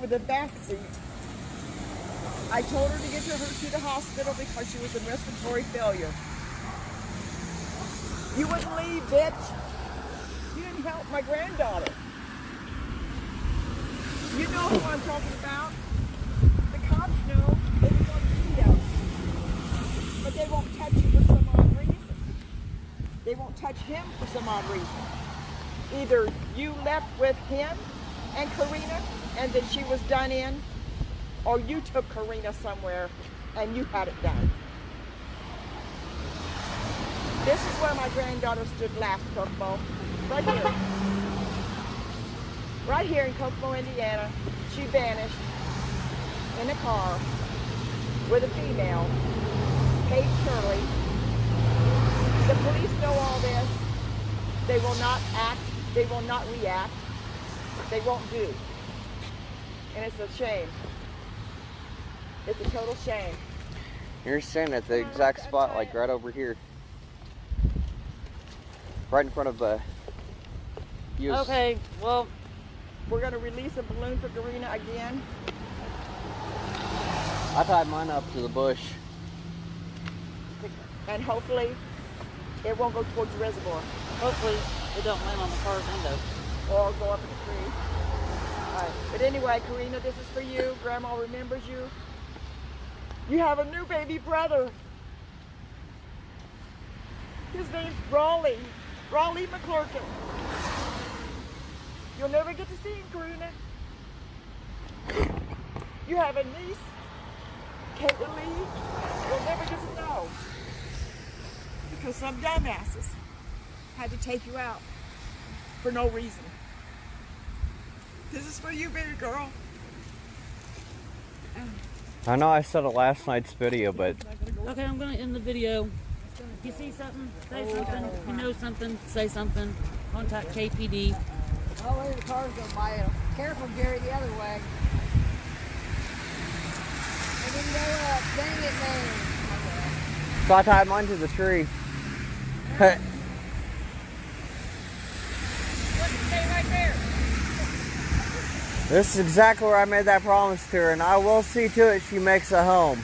over the back seat. I told her to get her to the hospital because she was in respiratory failure. You wouldn't leave, bitch. You didn't help my granddaughter. You know who I'm talking about. The cops know. It was on video. But they won't touch you for some odd reason. They won't touch him for some odd reason. Either you left with him and Karina and then she was done in, or you took Karina somewhere and you had it done. This is where my granddaughter stood last, Kokomo. Right here. Right here in Kokomo, Indiana. She vanished in a car with a female, Paige Shirley. The police know all this. They will not act. They will not react. They won't do. And it's a shame. It's a total shame. You're standing at the exact spot, like right over here. Right in front of Okay, well, we're going to release a balloon for Karina again. I tied mine up to the bush. And hopefully it won't go towards the reservoir. Hopefully it don't land on the car's window. Or go up in the tree. Alright, but anyway, Karina, this is for you. Grandma remembers you. You have a new baby brother. His name's Raleigh McClelland. You'll never get to see him, Karina. You have a niece, Caitlin. You'll never get to know. Because some dumbasses had to take you out for no reason. This is for you, baby girl. I know I said it last night's video, but... Okay, I'm going to end the video. If you see something, say something. If you know something, say something. Contact KPD. Oh, wait, the car's going by you. Careful, Gary, the other way. I didn't go up. Dang it, man. So I tied mine to the tree. Stay right there. This is exactly where I made that promise to her, and I will see to it she makes a home.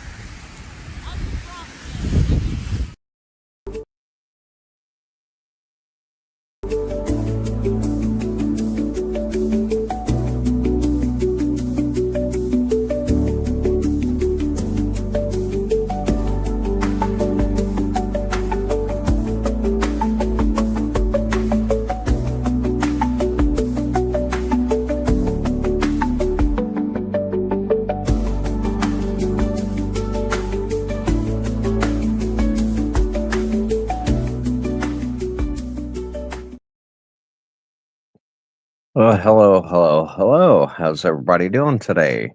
Well, hello. How's everybody doing today?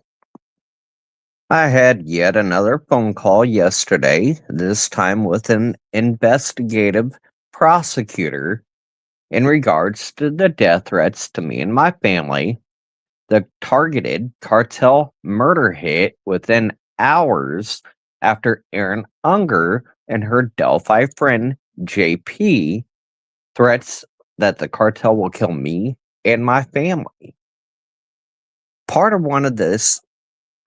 I had yet another phone call yesterday, this time with an investigative prosecutor in regards to the death threats to me and my family, the targeted cartel murder hit within hours after Erin Unger and her Delphi friend JP threats that the cartel will kill me and my family. Part of one of this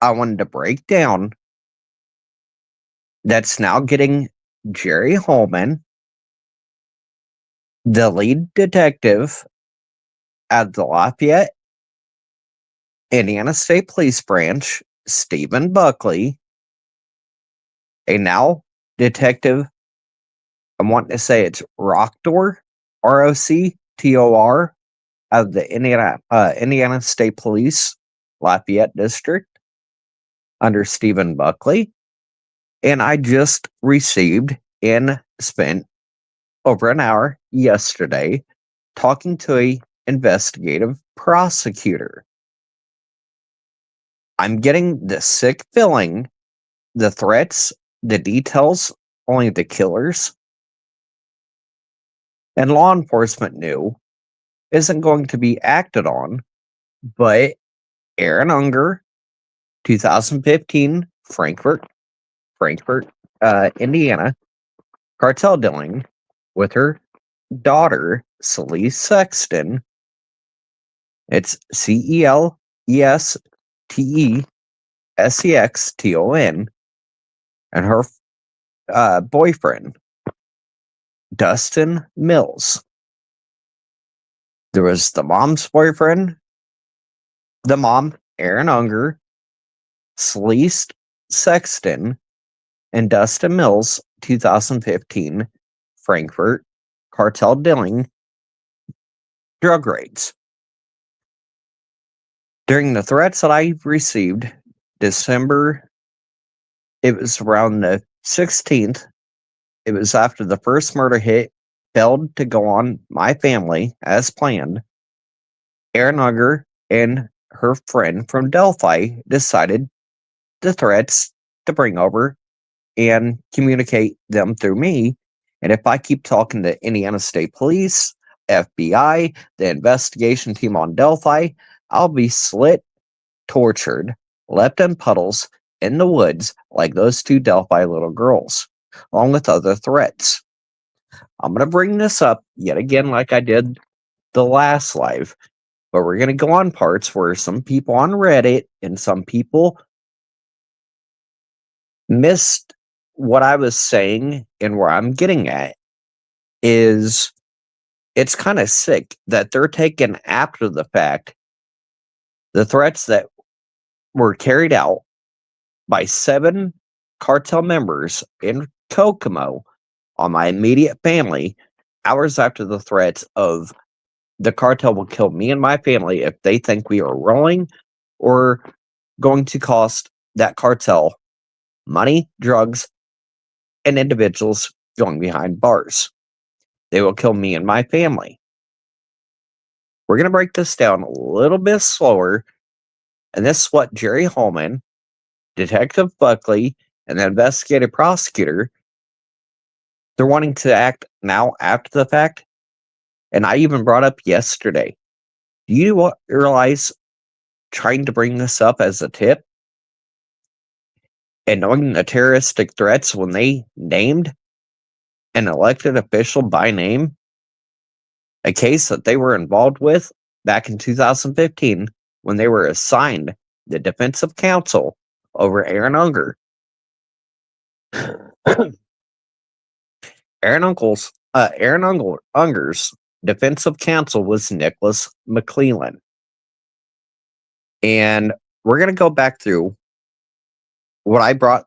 I wanted to break down that's now getting Jerry Holeman, the lead detective at the Laffyette, Indiana State Police Branch, Steve Buckley, a now detective, I'm wanting to say it's Rocktor, ROCTOR, of the Indiana State Police Lafayette District under Steve Buckley. And I just received and spent over an hour yesterday talking to a investigative prosecutor. I'm getting the sick feeling the threats, the details, only the killers and law enforcement knew isn't going to be acted on, but Erin Unger, 2015, Frankfort, Indiana, cartel dealing with her daughter, Celeste Sexton. It's CELES Tesexton, and her boyfriend, Dustin Mills. There was the mom's boyfriend, the mom, Erin Unger, Celeste Sexton, and Dustin Mills, 2015, Frankfurt, cartel dealing, drug raids. During the threats that I received, December, it was around the 16th, it was after the first murder hit failed to go on my family as planned. Erin Unger and her friend from Delphi decided the threats to bring over and communicate them through me. And if I keep talking to Indiana State Police, FBI, the investigation team on Delphi, I'll be slit, tortured, left in puddles in the woods like those two Delphi little girls, along with other threats. I'm going to bring this up yet again like I did the last live, but we're going to go on parts where some people on Reddit and some people missed what I was saying, and where I'm getting at is it's kind of sick that they're taking after the fact the threats that were carried out by 7 cartel members in Kokomo on my immediate family hours after the threats of the cartel will kill me and my family if they think we are rolling or going to cost that cartel money, drugs, and individuals going behind bars. They will kill me and my family. We're going to break this down a little bit slower, and this is what Jerry Holeman, Detective Buckley, and the investigative prosecutor, they're wanting to act now after the fact. And I even brought up yesterday. Do you realize trying to bring this up as a tip and knowing the terroristic threats when they named an elected official by name, a case that they were involved with back in 2015 when they were assigned the defensive counsel over Erin Unger. Unger's defensive counsel was Nicholas McClelland. And we're going to go back through what I brought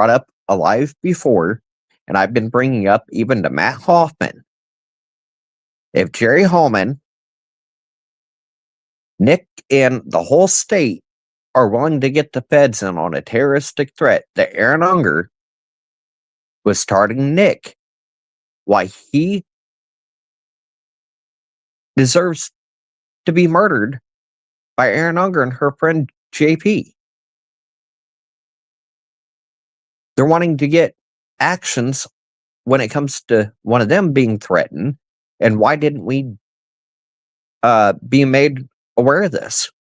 up alive before, and I've been bringing up even to Matt Hoffman. If Jerry Holeman, Nick, and the whole state are willing to get the feds in on a terroristic threat that Erin Unger was targeting Nick, why he deserves to be murdered by Erin Unger and her friend JP. They're wanting to get actions when it comes to one of them being threatened, and why didn't we be made aware of this?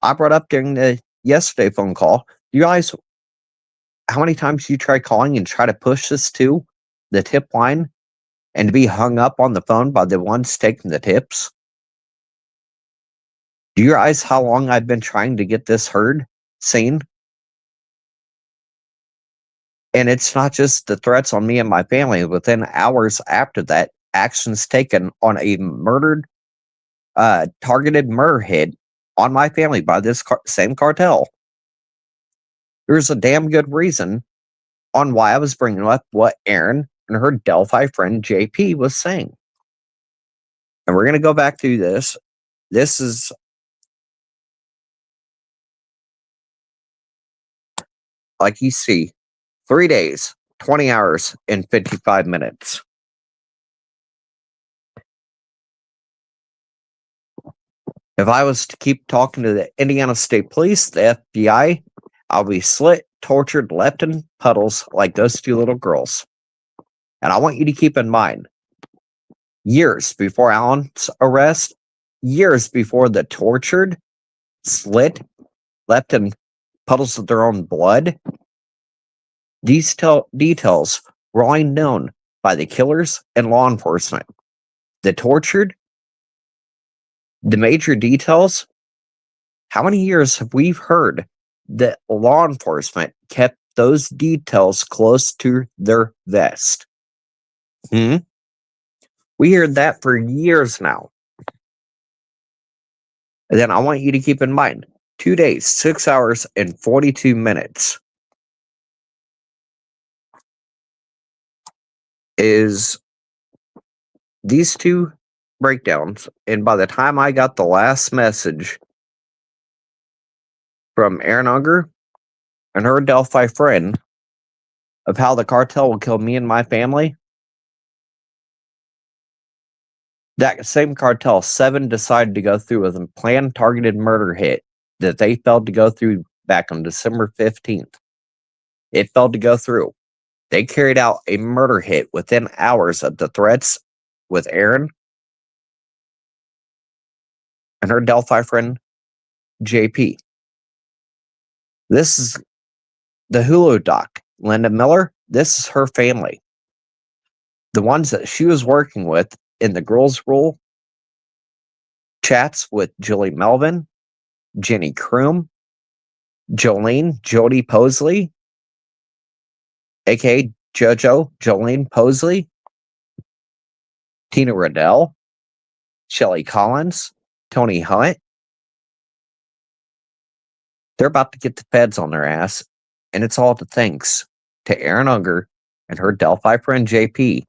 I brought up during the yesterday phone call, you guys, how many times you try calling and try to push this to the tip line and to be hung up on the phone by the ones taking the tips? Do you realize how long I've been trying to get this seen? And it's not just the threats on me and my family. Within hours after that, actions taken on a targeted murder hit on my family by this same cartel. There's a damn good reason on why I was bringing up what Erin and her Delphi friend JP was saying. And we're going to go back through this. This is like you see, 3 days, 20 hours, and 55 minutes. If I was to keep talking to the Indiana State Police, the FBI, I'll be slit, tortured, left in puddles like those 2 little girls. And I want you to keep in mind, years before Alan's arrest, years before the tortured, slit, left in puddles of their own blood, these details were only known by the killers and law enforcement. The tortured, the major details How many years have we heard that law enforcement kept those details close to their vest? Hmm? We heard that for years now. And then I want you to keep in mind, 2 days, 6 hours, and 42 minutes is these two breakdowns. And by the time I got the last message from Erin Unger and her Delphi friend of how the cartel will kill me and my family, that same cartel, 7 decided to go through with a planned targeted murder hit that they failed to go through back on December 15th. It failed to go through. They carried out a murder hit within hours of the threats with Erin and her Delphi friend, JP. This is the Hulu doc. Lynda Miller, this is her family. The ones that she was working with in the girls' rule chats with Julie Melvin, Jenny Kroom, Jolene Jody Posley, aka JoJo Jolene Posley, Tina Riddell, Shelley Collins, Tony Hunt. They're about to get the feds on their ass, and it's all to thanks to Erin Unger and her Delphi friend JP.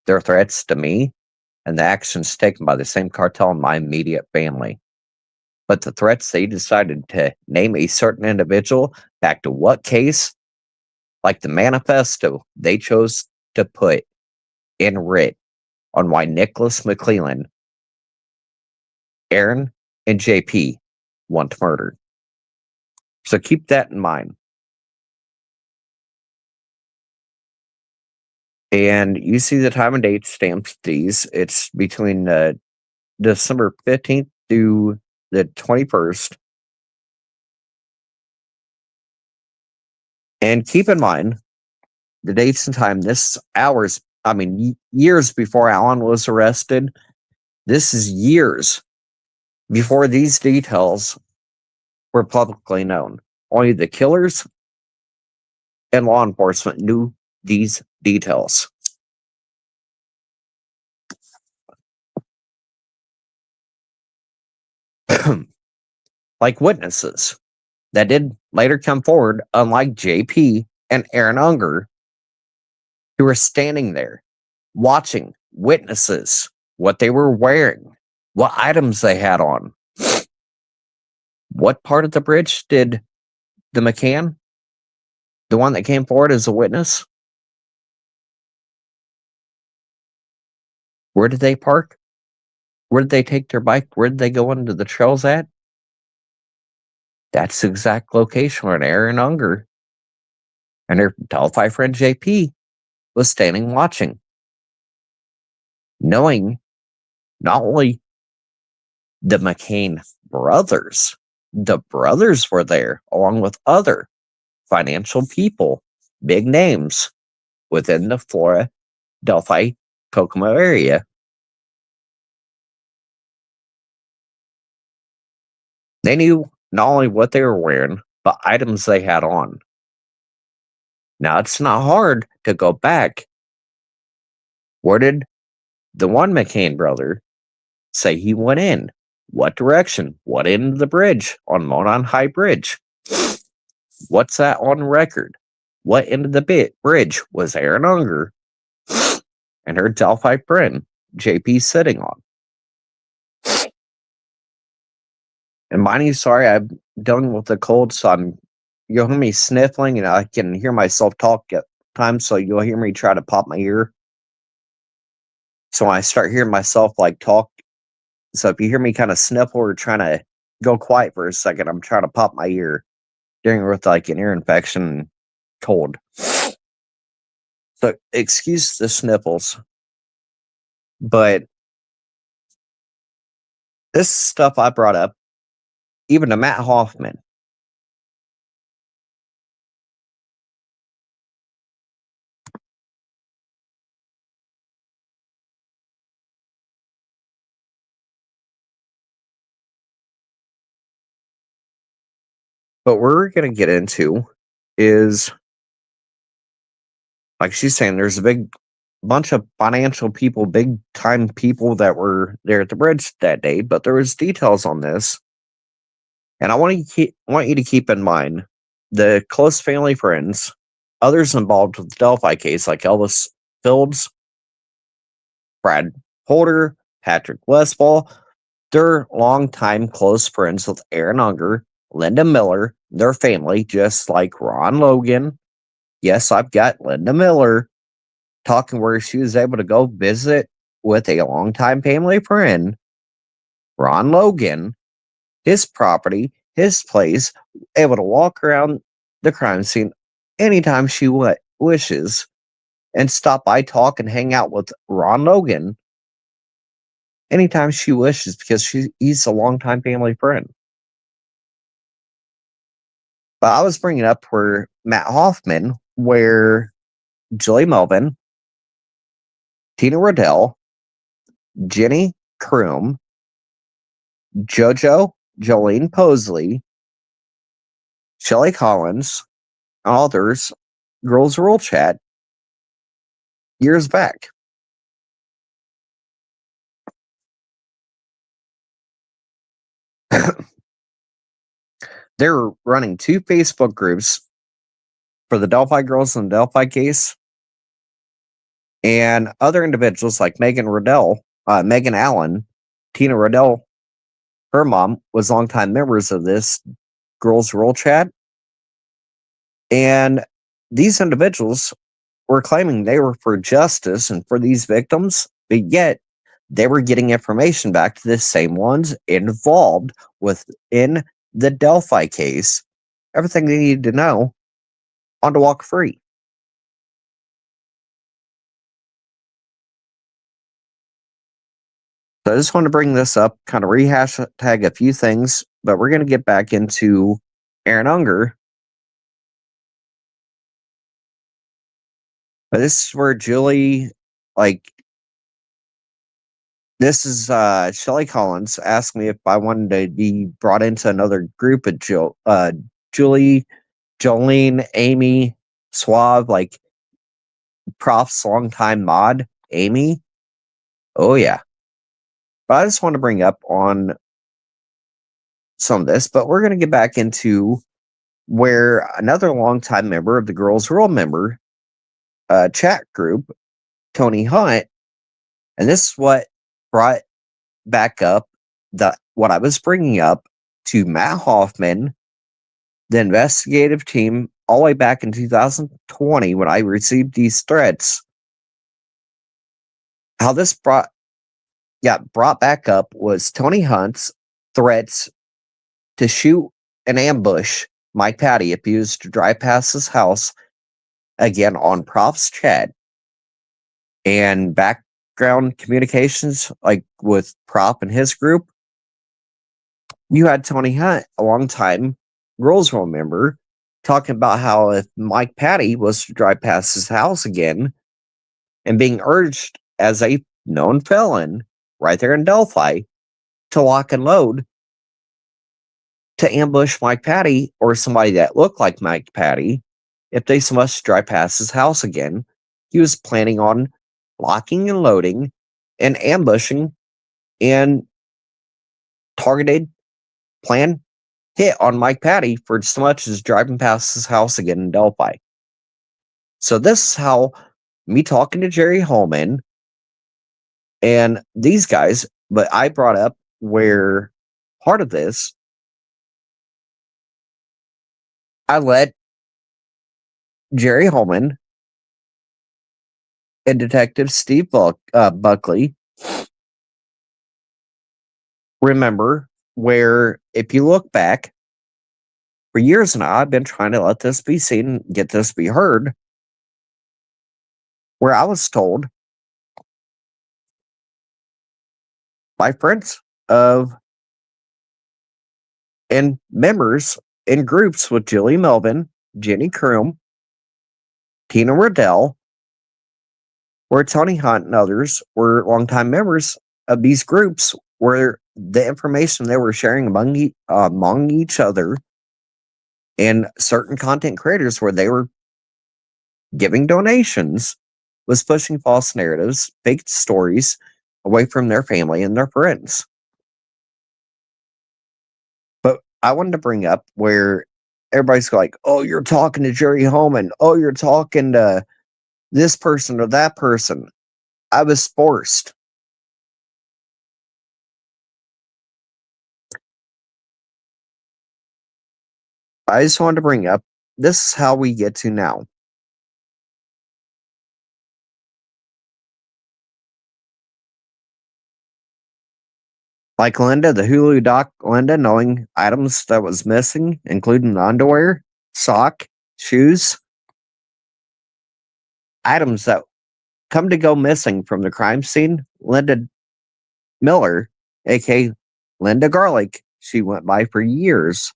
Their threats to me and the actions taken by the same cartel in my immediate family. But the threats, they decided to name a certain individual back to what case? Like the manifesto they chose to put in writ on why Nicholas McClelland, Erin, and JP want murdered. So keep that in mind. And you see the time and date stamped these. It's between December 15th through the 21st. And keep in mind the dates and time. This is hours, years before Alan was arrested. This is years before these details were publicly known. Only the killers and law enforcement knew these details. Like witnesses that did later come forward, unlike JP and Erin Unger, who were standing there watching witnesses, what they were wearing, what items they had on. What part of the bridge did the McCann, the one that came forward as a witness, where did they park? Where did they take their bike? Where did they go into the trails at? That's the exact location where Erin Unger and her Delphi friend JP was standing watching, knowing not only the McCain brothers, the brothers were there along with other financial people, big names within the Florida, Delphi, Kokomo area. They knew not only what they were wearing, but items they had on. Now, it's not hard to go back. Where did the one McCain brother say he went in? What direction? What end of the bridge on Monon High Bridge? What's that on record? What end of the bridge was Erin Unger and her Delphi friend JP sitting on? And mind you, sorry, I'm dealing with a cold, so you'll hear me sniffling, and I can hear myself talk at times, so you'll hear me try to pop my ear. So when I start hearing myself talk, so if you hear me kind of sniffle or trying to go quiet for a second, I'm trying to pop my ear, dealing with an ear infection and cold. So excuse the sniffles, but this stuff I brought up, even to Matt Hoffman. But what we're going to get into is, like she's saying, there's a big bunch of financial people, big time people that were there at the bridge that day, but there was details on this. And I want you to keep in mind the close family friends, others involved with the Delphi case, like Elvis Fields, Brad Holder, Patrick Westfall. They're longtime close friends with Erin Unger, Lynda Miller, their family, just like Ron Logan. Yes, I've got Lynda Miller talking where she was able to go visit with a longtime family friend, Ron Logan, his property, his place, able to walk around the crime scene anytime she wishes, and stop by, talk, and hang out with Ron Logan anytime she wishes because he's a longtime family friend. But I was bringing up where Matt Hoffman, where Julie Melvin, Tina Riddell, Jenny Kroom, JoJo, Jolene Posley, Shelley Collins, and others, Girls Rule Chat years back. They're running 2 Facebook groups for the Delphi girls and the Delphi case, and other individuals like Megan Allen, Tina Riddell, her mom was longtime members of this Girls Rule Chat, and these individuals were claiming they were for justice and for these victims, but yet they were getting information back to the same ones involved within the Delphi case, everything they needed to know on to walk free. So I just want to bring this up, kind of tag a few things, but we're going to get back into Erin Unger. But this is where Julie, this is Shelley Collins asked me if I wanted to be brought into another group of Julie, Jolene, Amy, Suave, like Prof's longtime mod, Amy. Oh yeah. But I just want to bring up on some of this, but we're going to get back into where another longtime member of the Girls Rule member chat group, Tony Hunt, and this is what brought back up what I was bringing up to Matt Hoffman, the investigative team, all the way back in 2020 when I received these threats. How this brought back up was Tony Hunt's threats to shoot and ambush Mike Patty if he was to drive past his house again on Prof's chat. And background communications, like with Prop and his group, you had Tony Hunt, a longtime Girls Room member, talking about how if Mike Patty was to drive past his house again and being urged as a known felon right there in Delphi to lock and load to ambush Mike Patty or somebody that looked like Mike Patty if they so much drive past his house again, he was planning on locking and loading and ambushing and targeted plan hit on Mike Patty for so much as driving past his house again in Delphi. So this is how me talking to Jerry Holeman and these guys, but I brought up where part of this, I let Jerry Holeman and Detective Steve Buckley remember where, if you look back, for years now, I've been trying to let this be seen, get this be heard, where I was told by friends of and members in groups with Julie Melvin, Jenny Kroom, Tina Riddell, where Tony Hunt and others were longtime members of these groups, where the information they were sharing among each other and certain content creators where they were giving donations was pushing false narratives, fake stories away from their family and their friends. But I wanted to bring up where everybody's like, oh, you're talking to Jerry Holeman. Oh, you're talking to this person or that person. I was forced. I just wanted to bring up, this is how we get to now. Like Lynda, the Hulu doc Lynda, knowing items that was missing, including underwear, sock, shoes, items that come to go missing from the crime scene. Lynda Miller, aka Lynda Garlic, she went by for years.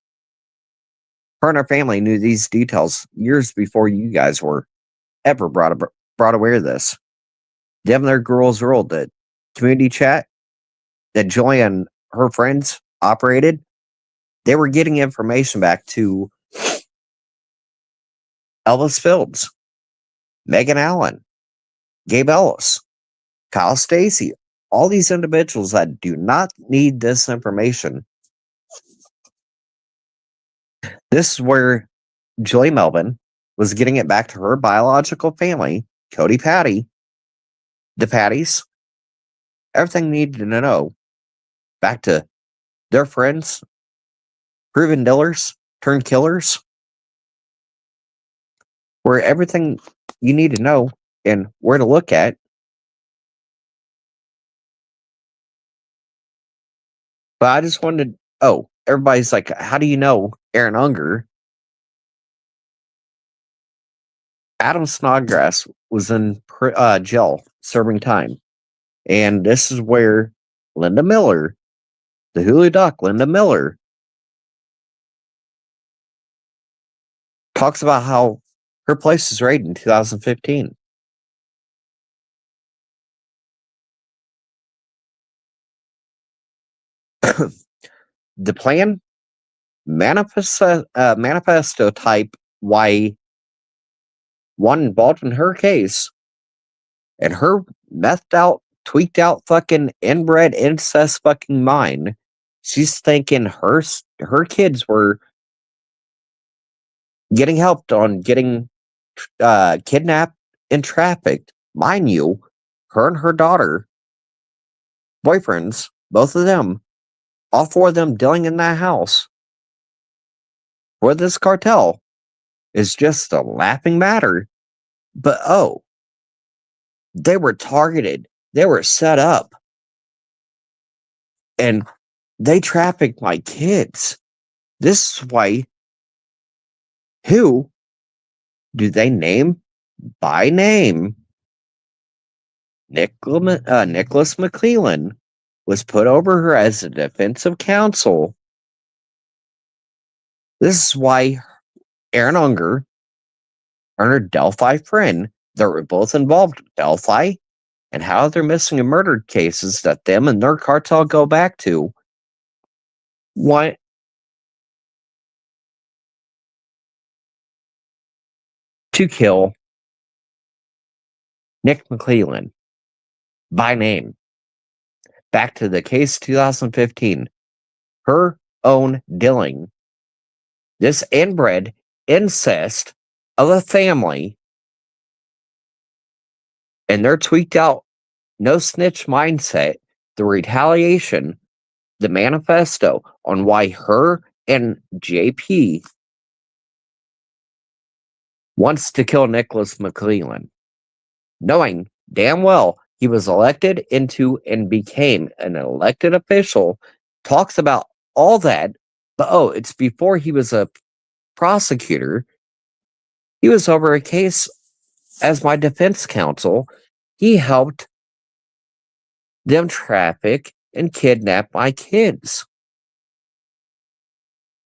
Her and her family knew these details years before you guys were ever brought aware of this. Them and their girls ruled that community chat that Joy and her friends operated, they were getting information back to Elvis Fields, Megan Allen, Gabe Ellis, Kyle Stacy, all these individuals that do not need this information. This is where Joy Melvin was getting it back to her biological family, Cody Patty, the Patties, everything needed to know, back to their friends, proven dealers turned killers, where everything you need to know and where to look at. But I just wanted, oh, everybody's like, how do you know Erin Unger? Adam Snodgrass was in jail serving time. And this is where Lynda Miller, the Hulu doc, Lynda Miller, talks about how her place was raided in 2015. The plan, manifesto type why one involved in her case and her methed out, tweaked out fucking inbred incest fucking mind. She's thinking her kids were getting helped on getting kidnapped and trafficked. Mind you, her and her daughter, boyfriends, both of them, all four of them dealing in that house for this cartel is just a laughing matter. But oh, they were targeted. They were set up. And they trafficked my kids. This is why. Who do they name by name? Nicholas mcclelland was put over her as a defensive counsel. This is why Erin Unger and her Delphi friend that were both involved with Delphi and how they're missing in murder cases that them and their cartel go back to. Want to kill Nick mcclelland by name. Back to the case 2015. Her own dealing. This inbred incest of a family and their tweaked out no snitch mindset, the retaliation, the manifesto on why her and JP wants to kill Nicholas mcclelland, knowing damn well he was elected into and became an elected official, talks about all that, but oh, it's before he was a prosecutor. He was over a case as my defense counsel. He helped them traffic and kidnap my kids.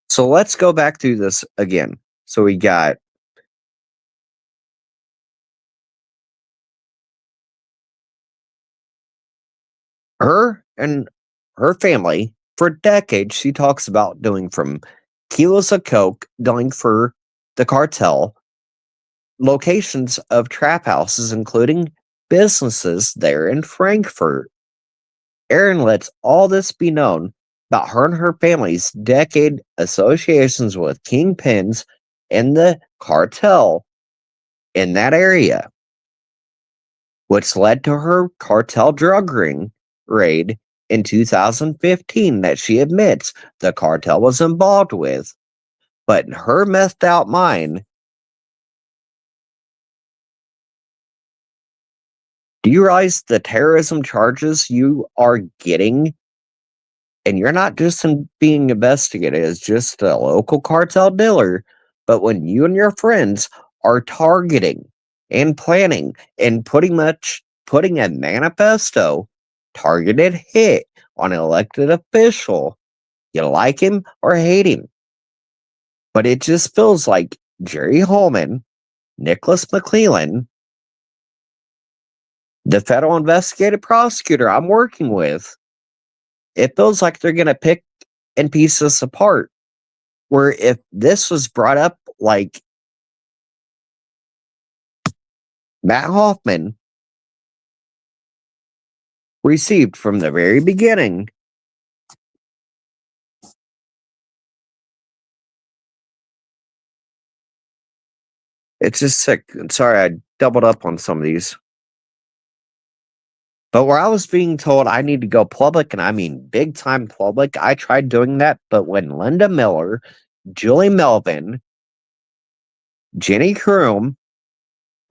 So let's go back through this again. So we got her and her family for decades. She talks about doing from kilos of coke going for the cartel, locations of trap houses, including businesses there in Frankfurt. Erin lets all this be known about her and her family's decade associations with kingpins in the cartel in that area, which led to her cartel drug ring raid in 2015 that she admits the cartel was involved with. But in her methed out mind, do you realize the terrorism charges you are getting? And you're not just being investigated as just a local cartel dealer, but when you and your friends are targeting and planning and pretty much putting a manifesto targeted hit on an elected official, you like him or hate him. But it just feels like Jerry Holeman, Nicholas mcclelland, the federal investigative prosecutor I'm working with, it feels like they're going to pick and piece this apart. Where if this was brought up like Matt Hoffman received from the very beginning, it's just sick. Sorry, I doubled up on some of these. But where I was being told I need to go public, and I mean big time public, I tried doing that. But when Lynda Miller, Julie Melvin, Jenny Kroom,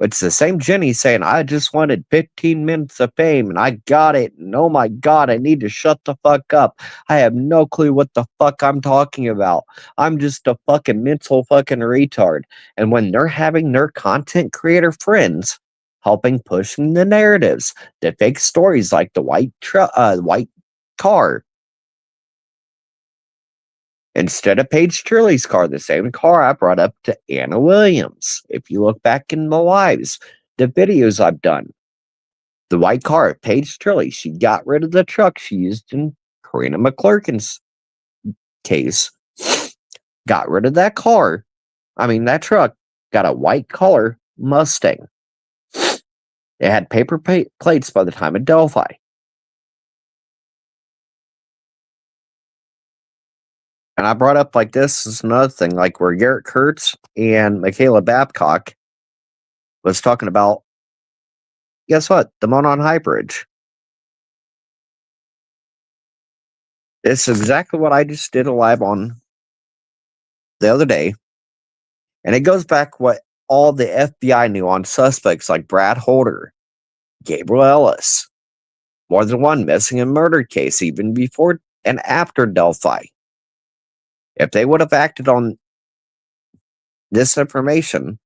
it's the same Jenny saying, I just wanted 15 minutes of fame and I got it. And oh my God, I need to shut the fuck up. I have no clue what the fuck I'm talking about. I'm just a fucking mental fucking retard. And when they're having their content creator friends helping pushing the narratives, the fake stories like the white car, instead of Paige Turley's car, the same car I brought up to Anna Williams. If you look back in the lives, the videos I've done, the white car, Paige Turley, she got rid of the truck she used in Karina McClurkin's case. Got rid of that car. That truck got a white color Mustang. It had paper plates by the time of Delphi. And I brought up like this is another thing, like where Garrett Kurtz and Michaela Babcock was talking about, guess what? The Monon High Bridge. It's exactly what I just did a live on the other day. And it goes back what all the FBI knew on suspects like Brad Holder, Gabriel Ellis, more than one missing and murder case, even before and after Delphi. If they would have acted on this information,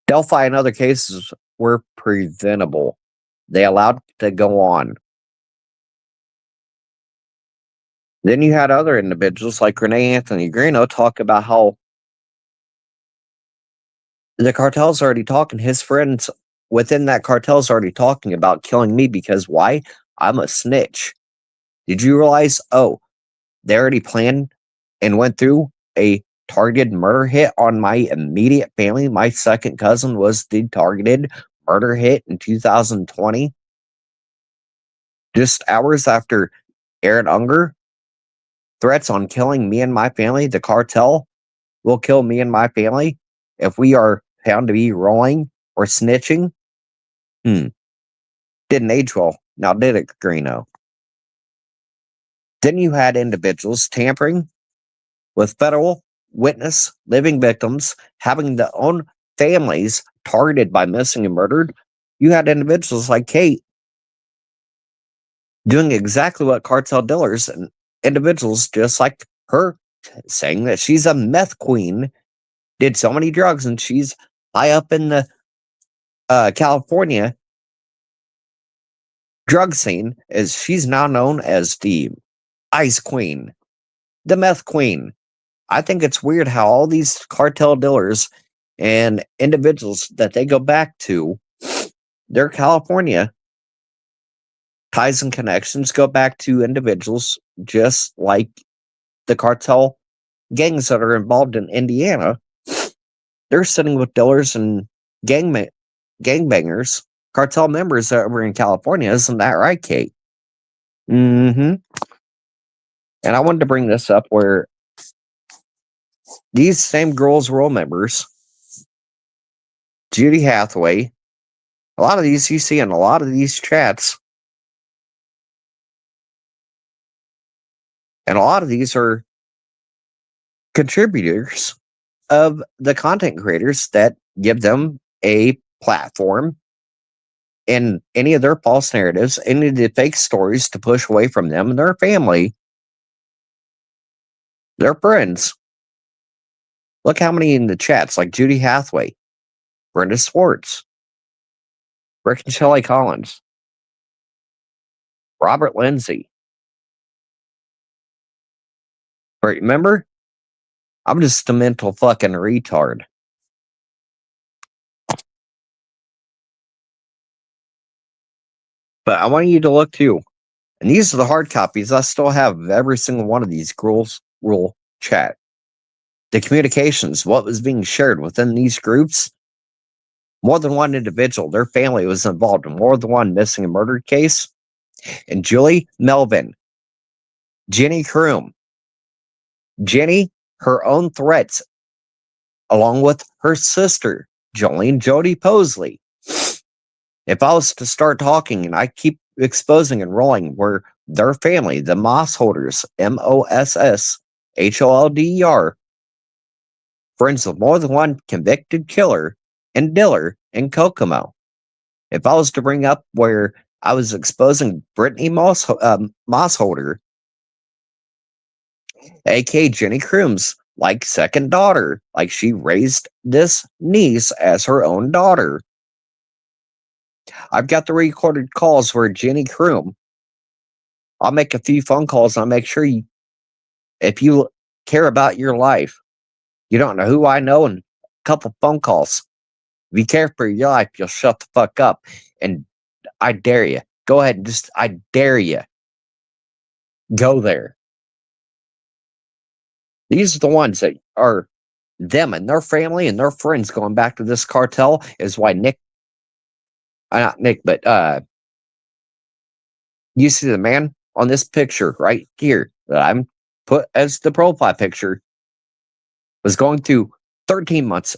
Delphi and other cases were preventable. They allowed to go on. Then you had other individuals like Renee Anthony Greeno talk about how the cartel's already talking. His friends within that cartel's already talking about killing me because why? I'm a snitch. Did you realize, they already planned and went through a targeted murder hit on my immediate family? My second cousin was the targeted murder hit in 2020. Just hours after Erin Unger threats on killing me and my family, the cartel will kill me and my family if we are found to be rolling or snitching. Didn't age well. Now did it, Greeno? Then you had individuals tampering with federal witness living victims, having their own families targeted by missing and murdered. You had individuals like Kate doing exactly what cartel dealers and individuals just like her saying that she's a meth queen, did so many drugs, and she's high up in the California drug scene, as she's now known as the Ice Queen, the Meth Queen. I think it's weird how all these cartel dealers and individuals that they go back to, their California ties and connections go back to individuals just like the cartel gangs that are involved in Indiana. They're sitting with dealers and gangbangers, cartel members that were in California. Isn't that right, Kate? Mm-hmm. And I wanted to bring this up where these same girls' role members, Judy Hathaway, a lot of these you see in a lot of these chats, and a lot of these are contributors of the content creators that give them a platform in any of their false narratives, any of the fake stories to push away from them and their family, their friends. Look how many in the chats, like Judy Hathaway, Brenda Swartz, Rick and Shelley Collins, Robert Lindsay. Remember? I'm just a mental fucking retard. But I want you to look too. And these are the hard copies. I still have every single one of these girls' rule chat. The communications, what was being shared within these groups. More than one individual, their family was involved in more than one missing and murdered case. And Julie Melvin, Jenny Kroom, Jenny, her own threats, along with her sister, Jolene Jody Posley. If I was to start talking and I keep exposing and rolling where their family, the Moss holders, MOSSHOLDER, friends of more than one convicted killer and dealer in Kokomo. If I was to bring up where I was exposing Brittany Mossholder, aka Jenny Kroom's like second daughter, like she raised this niece as her own daughter. I've got the recorded calls where Jenny Kroom, I'll make a few phone calls and I'll make sure you, if you care about your life, you don't know who I know, and a couple phone calls. If you care for your life, you'll shut the fuck up. And I dare you. Go ahead and I dare you. Go there. These are the ones that are them and their family and their friends going back to this cartel is why not Nick, but you see the man on this picture right here that I'm put as the profile picture was going through 13 months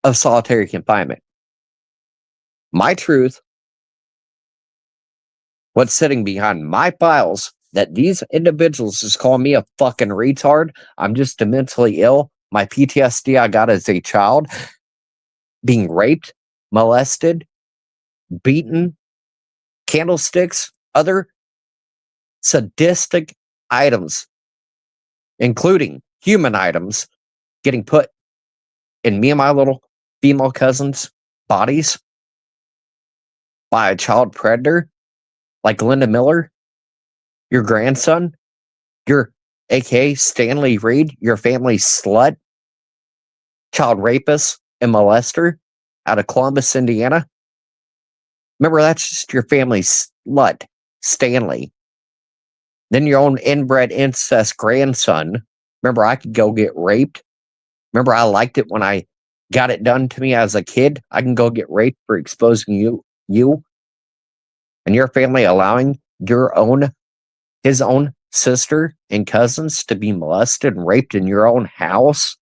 of solitary confinement. My truth, what's sitting behind my files, that these individuals just call me a fucking retard. I'm just mentally ill. My PTSD I got as a child, being raped, molested, beaten, candlesticks, other sadistic items, including human items, getting put in me and my little female cousins' bodies by a child predator like Lynda Miller, your grandson, your aka Stanley Reed, your family slut, child rapist and molester out of Columbus, Indiana. Remember, that's just your family slut, Stanley. Then your own inbred incest grandson. Remember, I could go get raped. Remember, I liked it when I got it done to me as a kid. I can go get raped for exposing you and your family allowing his own sister and cousins to be molested and raped in your own house.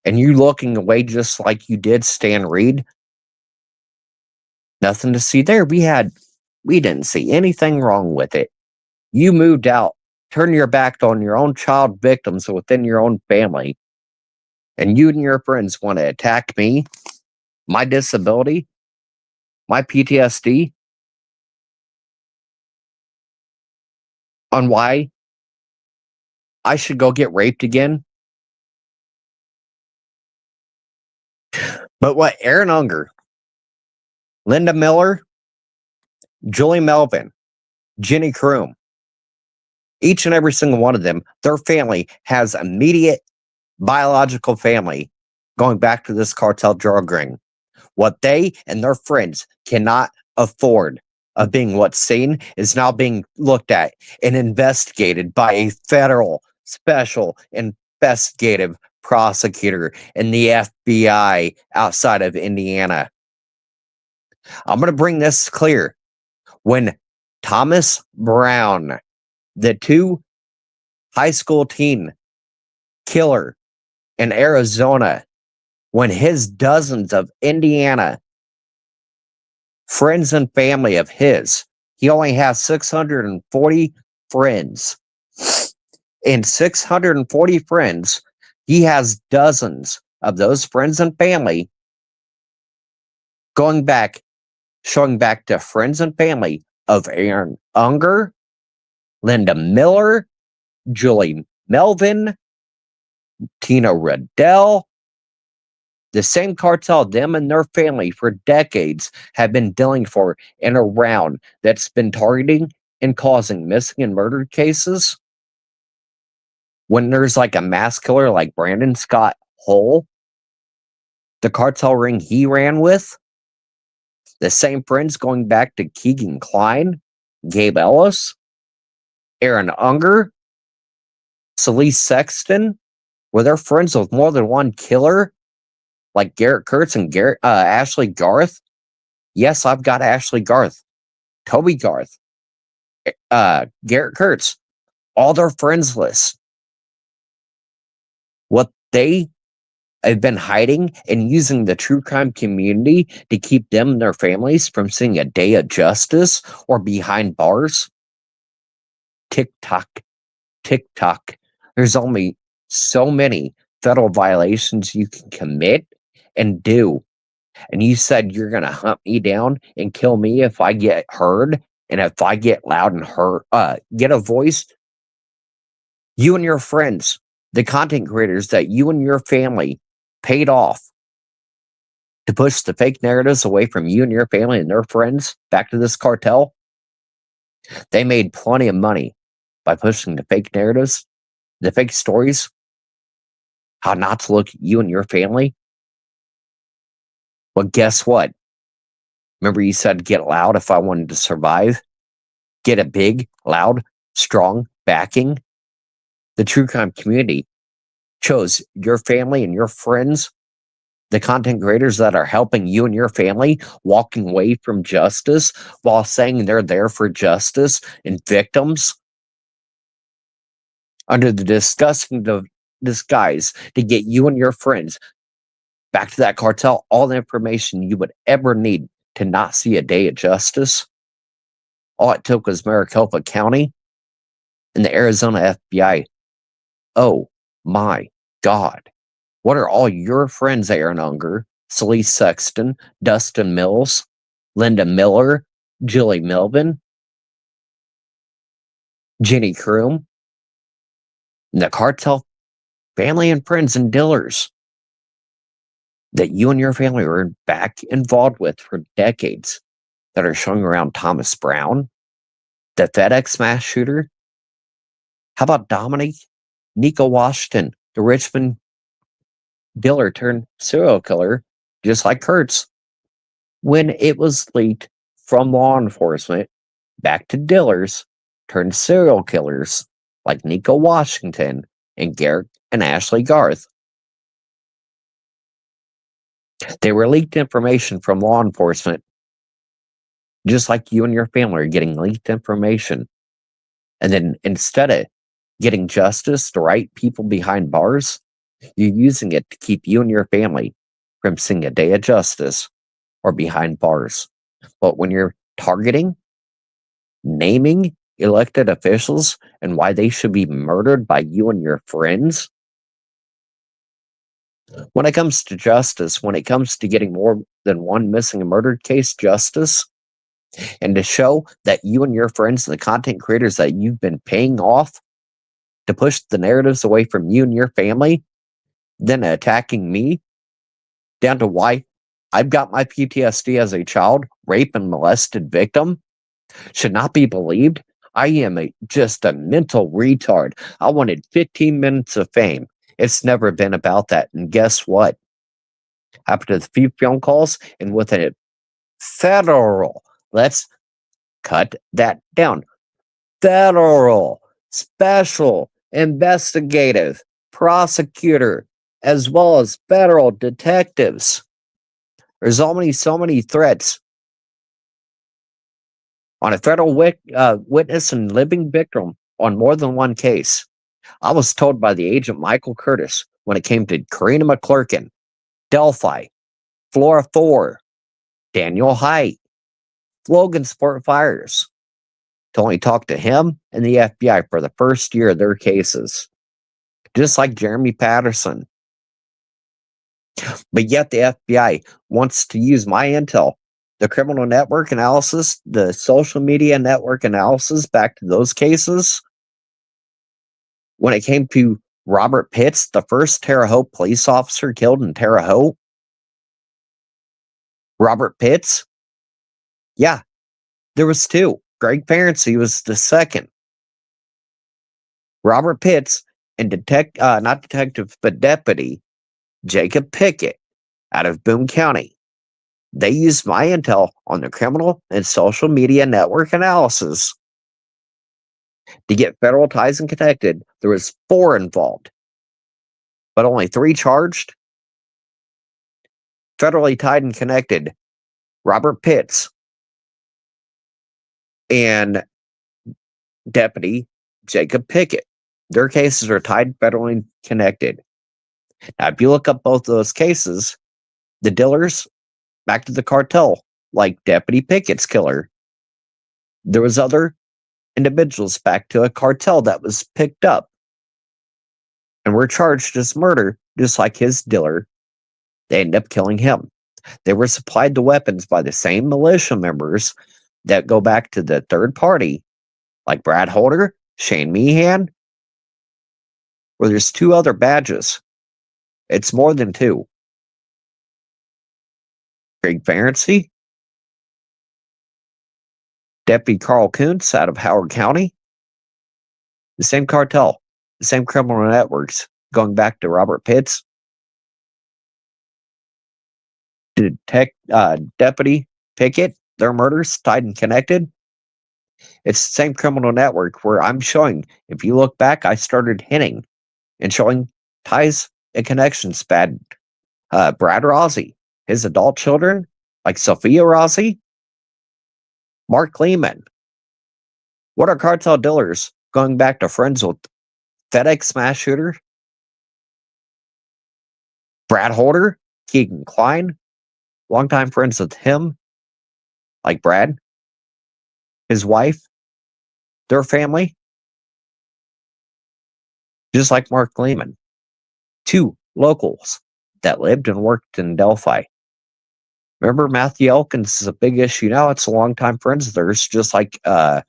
And you looking away just like you did Stan Reed. Nothing to see there. We didn't see anything wrong with it. You moved out, turned your back on your own child victims within your own family, and you and your friends want to attack me, my disability, my PTSD, on why I should go get raped again. But what Erin Unger, Lynda Miller, Julie Melvin, Jenny Kroom, each and every single one of them, their family has immediate biological family going back to this cartel drug ring. What they and their friends cannot afford of being what's seen is now being looked at and investigated by a federal special investigative prosecutor in the FBI outside of Indiana. I'm going to bring this clear. When Thomas Brown, the 2 high school teen killer in Arizona, when his dozens of Indiana friends and family of his, he only has 640 friends. In 640 friends, he has dozens of those friends and family showing back to friends and family of Erin Unger, Lynda Miller, Julie Melvin, Tina Riddell. The same cartel them and their family for decades have been dealing for and around, that's been targeting and causing missing and murdered cases. When there's like a mass killer like Brandon Scott Hull, the cartel ring he ran with, the same friends going back to Keegan Klein, Gabe Ellis, Erin Unger, Celeste Sexton, were they friends with more than one killer, like Garrett Kurtz and Ashley Garth? Yes, I've got Ashley Garth, Toby Garth, Garrett Kurtz, all their friends list. What they have been hiding and using the true crime community to keep them and their families from seeing a day of justice or behind bars. TikTok. There's only so many federal violations you can commit and do. And you said you're going to hunt me down and kill me if I get heard and if I get loud and get a voice. You and your friends, the content creators that you and your family paid off to push the fake narratives away from you and your family and their friends back to this cartel, they made plenty of money by pushing the fake narratives, the fake stories, how not to look at you and your family. Well, guess what? Remember you said get loud if I wanted to survive? Get a big, loud, strong backing? The true crime community chose your family and your friends, the content creators that are helping you and your family walking away from justice while saying they're there for justice and victims, under the disgusting disguise to get you and your friends back to that cartel all the information you would ever need to not see a day of justice. All it took was Maricopa County and the Arizona FBI. Oh my God. What are all your friends, Erin Unger, Celeste Sexton, Dustin Mills, Lynda Miller, Julie Melvin, Jenny Kroom, and the cartel family and friends and dealers that you and your family were back involved with for decades that are showing around Thomas Brown, the FedEx mass shooter? How about Dominic Nico Washington, the Richmond dealer turned serial killer, just like Kurtz, when it was leaked from law enforcement back to dealers turned serial killers like Nico Washington and Garrett and Ashley Garth. They were leaked information from law enforcement, just like you and your family are getting leaked information. And then instead of getting justice, the right people behind bars, you're using it to keep you and your family from seeing a day of justice or behind bars. But when you're targeting, naming elected officials and why they should be murdered by you and your friends, when it comes to justice, when it comes to getting more than one missing and murdered case justice, and to show that you and your friends, the content creators that you've been paying off to push the narratives away from you and your family, then attacking me, down to why I've got my PTSD as a child, rape and molested victim, should not be believed. I am just a mental retard. I wanted 15 minutes of fame. It's never been about that. And guess what? After the few phone calls and with a federal, let's cut that down. Federal, special, investigative, prosecutor, as well as federal detectives. There's so many threats on a federal witness and living victim on more than one case. I was told by the agent Michael Curtis when it came to Karina McClurkin, Delphi, Flora Thor, Daniel Height, Logan Sport Fires, to only talk to him and the FBI for the first year of their cases, just like Jeremy Patterson. But yet the FBI wants to use my intel, the criminal network analysis, the social media network analysis back to those cases. When it came to Robert Pitts, the first Terre Haute police officer killed in Terre Haute, Robert Pitts, yeah, there was two. Greg Ferenczi was the second. Robert Pitts and not detective, but deputy Jacob Pickett out of Boone County. They used my intel on the criminal and social media network analysis to get federal ties and connected. There was 4 involved, but only 3 charged. Federally tied and connected Robert Pitts and deputy Jacob Pickett. Their cases are tied, federally connected. Now, if you look up both those cases, the dealers back to the cartel, like Deputy Pickett's killer. There was other individuals back to a cartel that was picked up and were charged as murder, just like his dealer. They ended up killing him. They were supplied the weapons by the same militia members that go back to the third party, like Brad Holder, Shane Meehan, where there's 2 other badges. It's more than 2. Greg Ferenczi, Deputy Carl Kuntz out of Howard County. The same cartel, the same criminal networks, going back to Robert Pitts. Deputy Pickett, their murders tied and connected. It's the same criminal network where I'm showing, if you look back, I started hinting and showing ties and connections. Brad Rossi, his adult children, like Sophia Rossi, Mark Lehman. What are cartel dealers going back to friends with FedEx smash shooter? Brad Holder, Keegan Klein, longtime friends with him, like Brad, his wife, their family, just like Mark Lehman. 2 locals that lived and worked in Delphi. Remember, Matthew Elkins is a big issue now. It's a longtime friends of theirs, just like where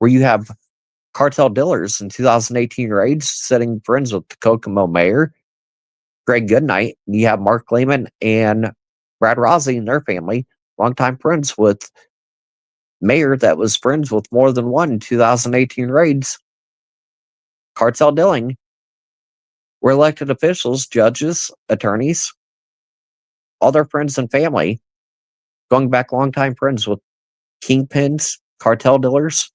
you have cartel dealers in 2018 raids sitting friends with the Kokomo mayor, Greg Goodnight. And you have Mark Lehman and Brad Rossi and their family, longtime friends with mayor that was friends with more than one in 2018 raids. Cartel dealing, where elected officials, judges, attorneys, all their friends and family, going back longtime friends with kingpins, cartel dealers,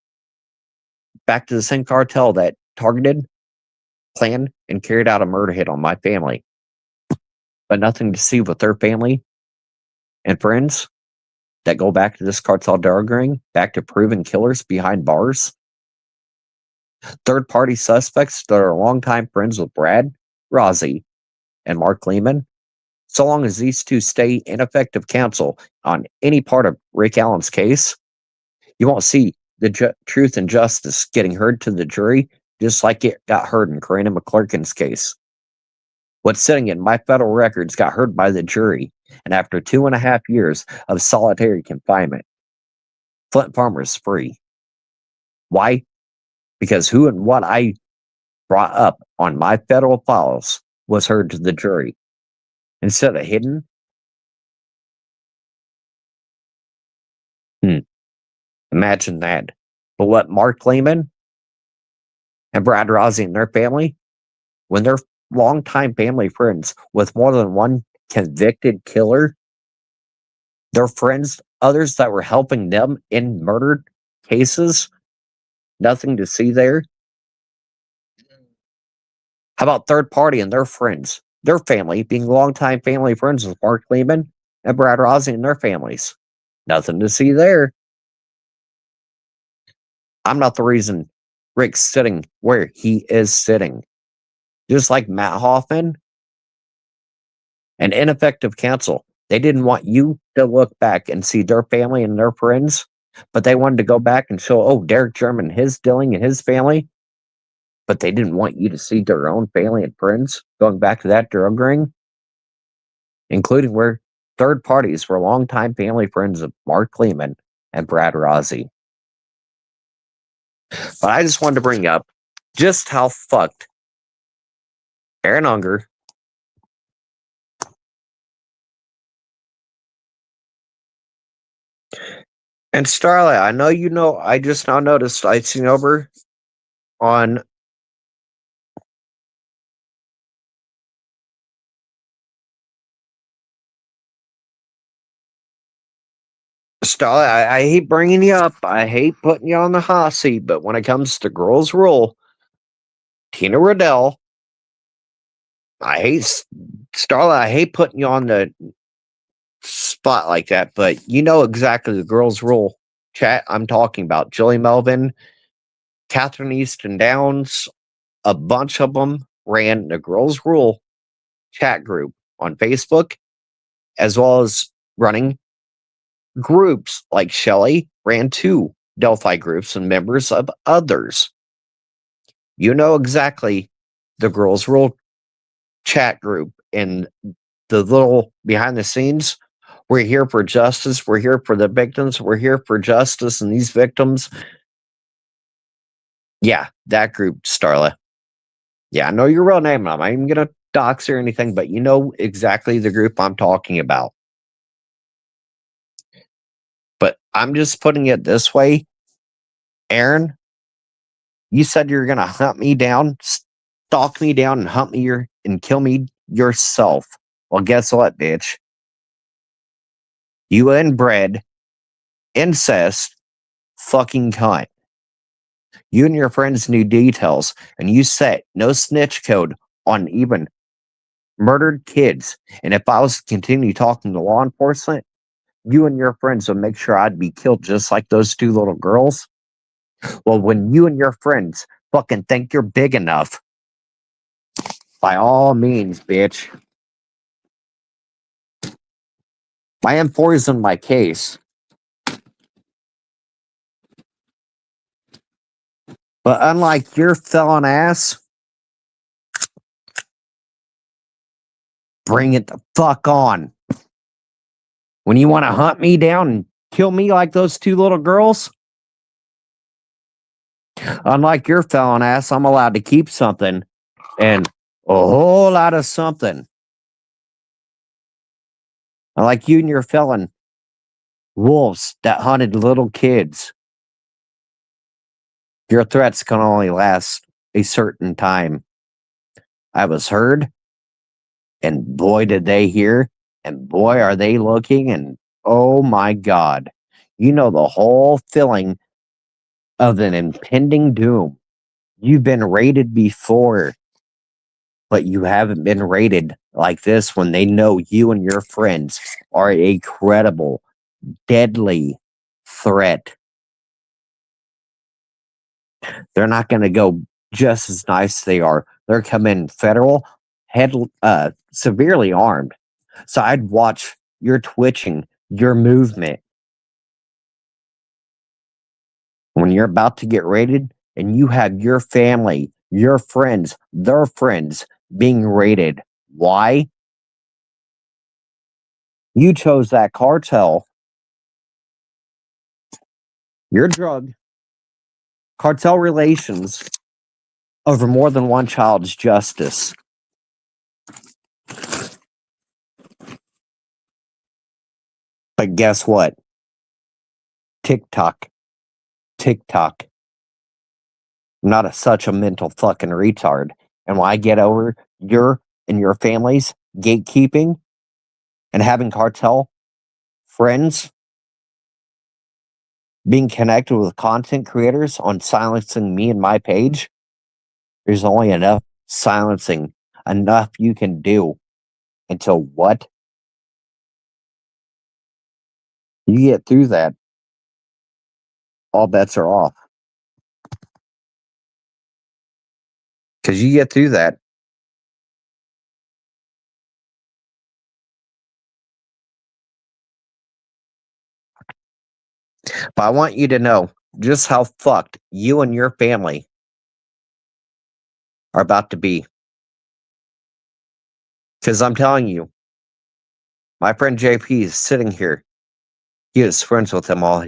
back to the same cartel that targeted, planned, and carried out a murder hit on my family. But nothing to see with their family and friends that go back to this cartel drug ring, back to proven killers behind bars. Third-party suspects that are longtime friends with Brad Rossi and Mark Lehman. So long as these 2 stay in effective counsel on any part of Rick Allen's case, you won't see the truth and justice getting heard to the jury, just like it got heard in Karina McClurkin's case. What's sitting in my federal records got heard by the jury, and after 2.5 years of solitary confinement, Flint Farmer's free. Why? Because who and what I brought up on my federal files was heard to the jury. Instead of hidden, imagine that. But what Mark Lehman and Brad Rossi and their family, when they're longtime family friends with more than one convicted killer, their friends, others that were helping them in murdered cases. Nothing to see there. How about third party and their friends, their family being longtime family friends with Mark Lehman and Brad Rossi and their families? Nothing to see there. I'm not the reason Rick's sitting where he is sitting. Just like Matt Hoffman and ineffective counsel. They didn't want you to look back and see their family and their friends, but they wanted to go back and show, oh, Derek German, his dealing and his family. But they didn't want you to see their own family and friends going back to that drug ring, including where third parties were longtime family friends of Mark Lehman and Brad Rossi. But I just wanted to bring up just how fucked Erin Unger and Starlight. I know you know. I just now noticed. I seen over on Starlight. I hate bringing you up. I hate putting you on the hot seat. But when it comes to girls' rule, Tina Riddell. I hate Starlight. I hate putting you on the spot like that, but you know exactly the girls' rule chat I'm talking about. Julie Melvin, Catherine Easton Downs, a bunch of them ran the girls' rule chat group on Facebook, as well as running groups like Shelley ran 2 Delphi groups and members of others. You know exactly the girls' rule chat group and the little behind the scenes. We're here for justice. We're here for the victims. We're here for justice and these victims. Yeah, that group, Starla. Yeah, I know your real name. I'm not even going to dox or anything, but you know exactly the group I'm talking about. But I'm just putting it this way. Erin, you said you're going to hunt me down, stalk me down, and hunt me and kill me yourself. Well, guess what, bitch? You inbred, incest, fucking cunt. You and your friends knew details, and you set no snitch code on even murdered kids. And if I was to continue talking to law enforcement, you and your friends would make sure I'd be killed just like those 2 little girls. Well, when you and your friends fucking think you're big enough, by all means, bitch. I am poisoned my case. But unlike your felon ass, bring it the fuck on. When you want to hunt me down and kill me like those 2 little girls, unlike your felon ass, I'm allowed to keep something and a whole lot of something. Unlike you and your felon wolves that hunted little kids, your threats can only last a certain time. I was heard, and boy, did they hear, and boy, are they looking, and oh my God. You know the whole feeling of an impending doom. You've been raided before, but you haven't been raided like this when they know you and your friends are a credible, deadly threat. They're not going to go just as nice as they are. They're coming federal, severely armed. So I'd watch your twitching, your movement. When you're about to get raided and you have your family, your friends, their friends being raided. Why? You chose that cartel, your drug, cartel relations over more than one child's justice. But guess what? TikTok. I'm not such a mental fucking retard. And when I get over your and your family's gatekeeping and having cartel friends, being connected with content creators on silencing me and my page, there's only enough silencing, enough you can do until what? You get through that, all bets are off. Because you get through that, but I want you to know just how fucked you and your family are about to be. Because I'm telling you, my friend JP is sitting here. He is friends with them all.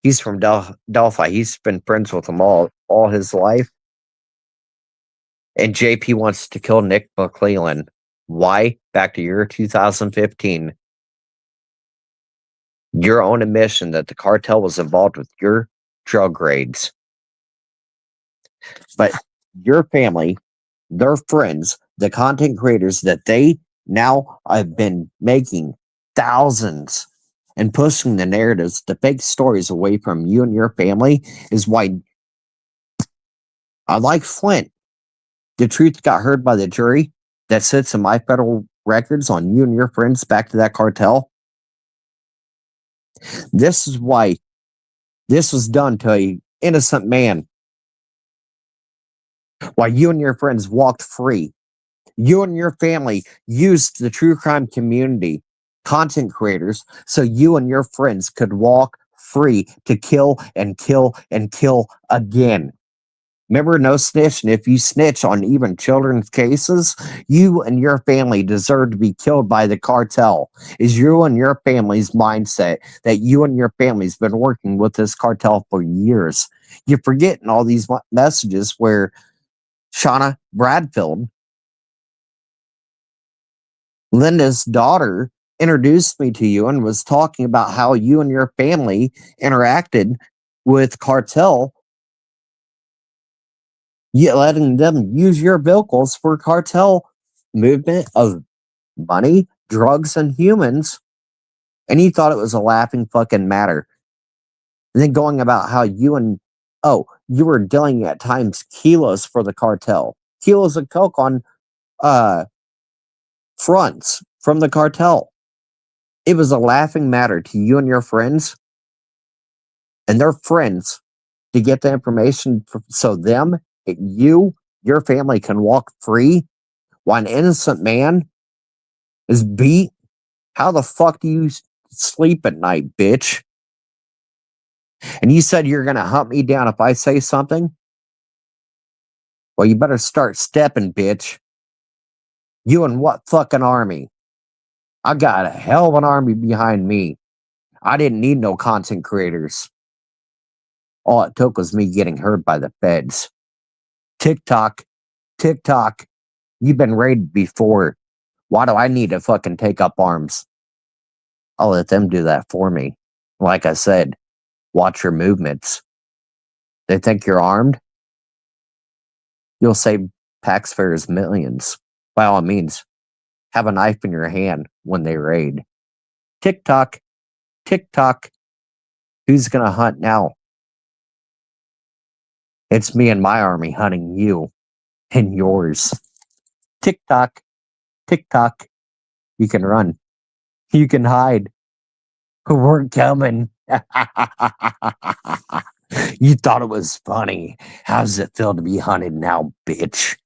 He's from Delphi. He's been friends with them all his life. And JP wants to kill Nick McClelland. Why? Back to year 2015. Your own admission that the cartel was involved with your drug raids. But your family, their friends, the content creators that they now have been making thousands and pushing the narratives, the fake stories away from you and your family is why, like Flint, the truth got heard by the jury that sits in my federal records on you and your friends back to that cartel. This is why this was done to an innocent man. Why you and your friends walked free. You and your family used the true crime community, content creators, so you and your friends could walk free to kill and kill and kill again. Remember, no snitch, and if you snitch on even children's cases, you and your family deserve to be killed by the cartel. Is you and your family's mindset that you and your family's been working with this cartel for years. You're forgetting all these messages where Shauna Bradfield, Lynda's daughter, introduced me to you and was talking about how you and your family interacted with cartel, yet letting them use your vehicles for cartel movement of money, drugs, and humans. And you thought it was a laughing fucking matter. And then going about how you were dealing at times kilos for the cartel. Kilos of coke on fronts from the cartel. It was a laughing matter to you and your friends and their friends to get the information so your family can walk free while an innocent man is beat. How the fuck do you sleep at night, bitch? And you said you're going to hunt me down if I say something? Well, you better start stepping, bitch. You and what fucking army? I got a hell of an army behind me. I didn't need no content creators. All it took was me getting heard by the feds. TikTok, you've been raided before. Why do I need to fucking take up arms? I'll let them do that for me. Like I said, watch your movements. They think you're armed? You'll save taxpayers millions. By all means, have a knife in your hand when they raid. TikTok, who's gonna hunt now? It's me and my army hunting you and yours. TikTok, you can run. You can hide. We're coming. You thought it was funny. How does it feel to be hunted now, bitch?